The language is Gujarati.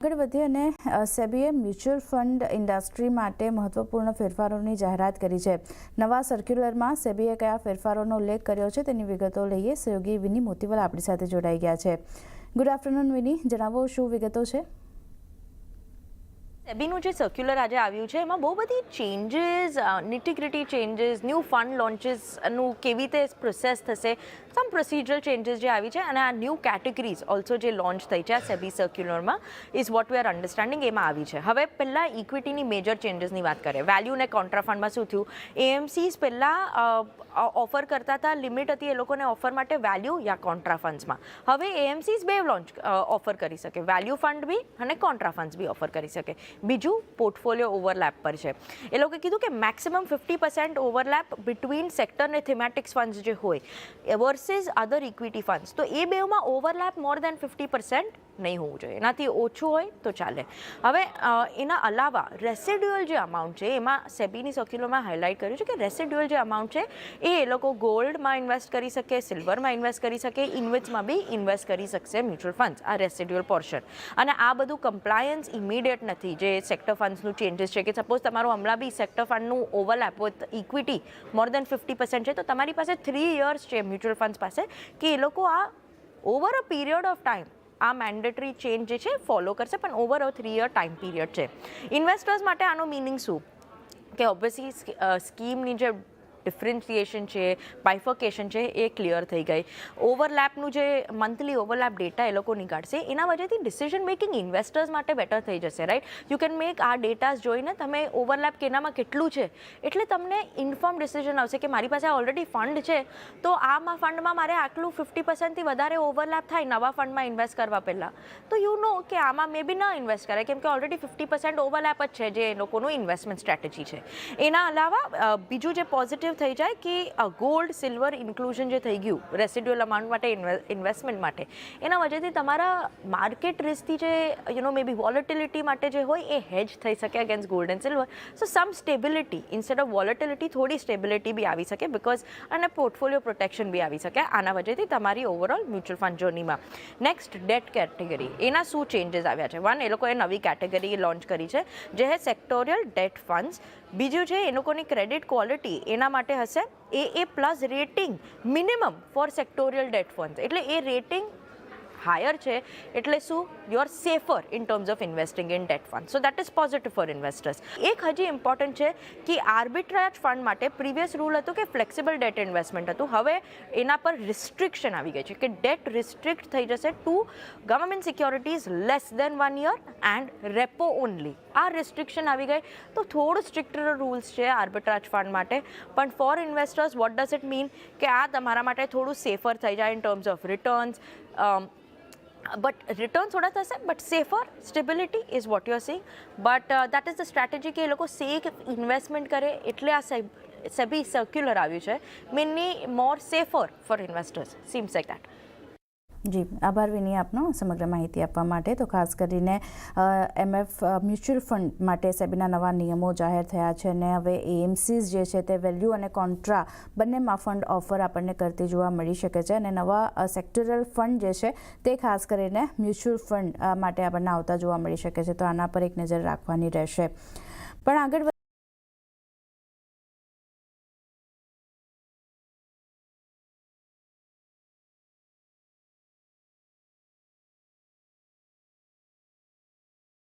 આગળ વધીએ અને સેબીએ મ્યુચ્યુઅલ ફંડ ઇન્ડસ્ટ્રી માટે મહત્વપૂર્ણ ફેરફારોની જાહેરાત કરી છે. નવા સર્ક્યુલરમાં સેબીએ કયા ફેરફારોનો ઉલ્લેખ કર્યો છે તેની વિગતો લઈએ. સહયોગી વિની મોતીવાલા આપણી સાથે જોડાઈ ગયા છે. ગુડ આફ્ટરનૂન વિની, જણાવો શું વિગતો છે? સેબીનું જે સર્ક્યુલર આજે આવ્યું છે એમાં બહુ બધી ચેન્જીસ, નિટીગ્રિટી ચેન્જીસ, ન્યૂ ફંડ લોન્ચીસનું કેવી રીતે પ્રોસેસ થશે, સમ પ્રોસિજરલ ચેન્જીસ જે આવી છે અને આ ન્યૂ કેટેગરીઝ ઓલ્સો જે લોન્ચ થઈ છે આ સેબી સર્ક્યુલરમાં is what we are understanding એમાં આવી છે. હવે પહેલાં ઇક્વિટીની મેજર ચેન્જીસની વાત કરીએ. વેલ્યુ ને કોન્ટ્રા ફંડમાં શું થયું? એએમસીઝ પહેલાં ઓફર કરતા હતા, લિમિટ હતી એ લોકોને ઓફર માટે વેલ્યુ યા કોન્ટ્રા ફંડ્સમાં. હવે એએમસીઝ બે ઓફર કરી શકે, વેલ્યુ ફંડ બી અને કોન્ટ્રા ફંડ્સ બી ઓફર કરી શકે. બીજું પોર્ટફોલિયો ઓવરલેપ પર છે. એ લોકોએ કીધું કે મેક્સિમમ 50% ઓવરલેપ બિટવીન સેક્ટર ને થીમેટિક્સ ફંડ્સ જે હોય વર્સિસ અધર ઇક્વિટી ફંડ્સ, તો એ બેમાં ઓવરલેપ મોર દેન 50% નહીં હોવું જોઈએ. એનાથી ઓછું હોય તો ચાલે. હવે એના અલાવા રેસિડ્યુઅલ જે અમાઉન્ટ છે એમાં સેબીની સર્ક્યુલરમાં હાઇલાઇટ કર્યું છે કે રેસિડ્યુઅલ જે અમાઉન્ટ છે એ લોકો ગોલ્ડમાં ઇન્વેસ્ટ કરી શકે, સિલ્વરમાં ઇન્વેસ્ટ કરી શકે, ઇન્વેસ્ટમાં બી ઇન્વેસ્ટ કરી શકશે મ્યુચ્યુઅલ ફંડ્સ, આ રેસિડ્યુઅલ પોર્શન. અને આ બધું કમ્પ્લાયન્સ ઇમિડિયેટ નથી. જે સેક્ટર ફંડ્સનું ચેન્જીસ છે કે સપોઝ તમારું હમણાં બી સેક્ટર ફંડનું ઓવરલેપ વિથ ઇક્વિટી મોર દેન 50% છે તો તમારી પાસે 3 years છે મ્યુચ્યુઅલ ફંડ્સ પાસે કે એ લોકો આ over a period of time આ મેન્ડેટરી ચેન્જ જે છે ફોલો કરશે, પણ over a 3 year time period છે. ઇન્વેસ્ટર્સ માટે આનો મિનિંગ શું કે ઓબ્વિયસલી સ્કીમની જે ડિફરન્શિએશન છે, બાયફર્કેશન છે એ ક્લિયર થઈ ગઈ. ઓવરલેપનું જે મંથલી ઓવરલેપ ડેટા એ લોકો નીકાળશે એના વજહથી ડિસિઝન મેકિંગ ઇન્વેસ્ટર્સ માટે બેટર થઈ જશે, રાઈટ? યુ કેન મેક આ ડેટાસ જોઈને તમે ઓવરલેપ કેનામાં કેટલું છે એટલે તમને ઇન્ફોર્મ ડિસિઝન આવશે કે મારી પાસે ઓલરેડી ફંડ છે તો આમાં ફંડમાં મારે આટલું 50%થી વધારે ઓવરલેપ થાય નવા ફંડમાં ઇન્વેસ્ટ કરવા પહેલાં તો યુ નો કે આમાં મે બી ન ઇન્વેસ્ટ કરે કેમ કે ઓલરેડી 50% ઓવરલેપ જ છે જે એ લોકોનું ઇન્વેસ્ટમેન્ટ સ્ટ્રેટેજી છે. એના અલાવા બીજું જે પોઝિટિવ થઈ જાય કે ગોલ્ડ સિલ્વર ઇન્ક્લુઝન જે થઈ ગયું રેસિડ્યુઅલ અમાઉન્ટ માટે ઇન્વેસ્ટમેન્ટ માટે એના વજહથી તમારા માર્કેટ રિસ્કથી જે મે બી વોલેટિલિટી માટે જે હોય એ હેજ થઈ શકે against gold and silver. So some stability instead of volatility થોડી સ્ટેબિલિટી બી આવી શકે બિકોઝ અને પોર્ટફોલિયો પ્રોટેક્શન બી આવી શકે આના વજહથી તમારી ઓવરઓલ મ્યુચ્યુઅલ ફંડ જર્નીમાં. નેક્સ્ટ ડેટ કેટેગરી, એના શું ચેન્જીસ આવ્યા છે? વન, એ લોકોએ નવી કેટેગરી લોન્ચ કરી છે જે છે સેક્ટોરિયલ ડેટ ફંડ્સ. બીજું છે એ લોકોની ક્રેડિટ ક્વોલિટી એના માટે હશે AA+ rating minimum for sectoral debt funds. એટલે એ રેટિંગ હાયર છે એટલે શું? You are safer in terms of investing in debt fund. So that is positive for investors. એક હજી ઇમ્પોર્ટન્ટ છે કે આર્બિટ્રાજ ફંડ માટે પ્રીવિયસ રૂલ હતું કે ફ્લેક્સિબલ ડેટ ઇન્વેસ્ટમેન્ટ હતું. હવે એના પર રિસ્ટ્રિક્શન આવી ગઈ છે કે ડેટ રિસ્ટ્રિક્ટ થઈ જશે to government securities less than 1 year and repo only. આ રિસ્ટ્રિક્શન આવી ગઈ તો થોડું સ્ટ્રિક્ટર રૂલ્સ છે આર્બિટ્રાજ ફંડ માટે. પણ for investors what does it mean કે આ તમારા માટે થોડું સેફર થઈ જાય in terms of returns. But return થોડા થશે but safer stability is what you are seeing. But that is the strategy કે એ લોકો સેફ ઇન્વેસ્ટમેન્ટ કરે એટલે આ સેબી સર્ક્યુલર આવ્યું છે. Mainly more safer for investors seems like that. જી, આભાર વિની આપનો સમગ્ર માહિતી આપવા માટે. તો ખાસ કરીને એમએફ મ્યુચ્યુઅલ ફંડ માટે સેબીના નવા નિયમો જાહેર થયા છે અને હવે એએમસીઝ જે છે તે વેલ્યુ અને કોન્ટ્રા બંનેમાં ફંડ ઓફર આપણને કરતી જોવા મળી શકે છે અને નવા સેક્ટરલ ફંડ જે છે તે ખાસ કરીને મ્યુચ્યુઅલ ફંડ માટે આપણને આવતા જોવા મળી શકે છે. તો આના પર એક નજર રાખવાની રહેશે. પણ આગળ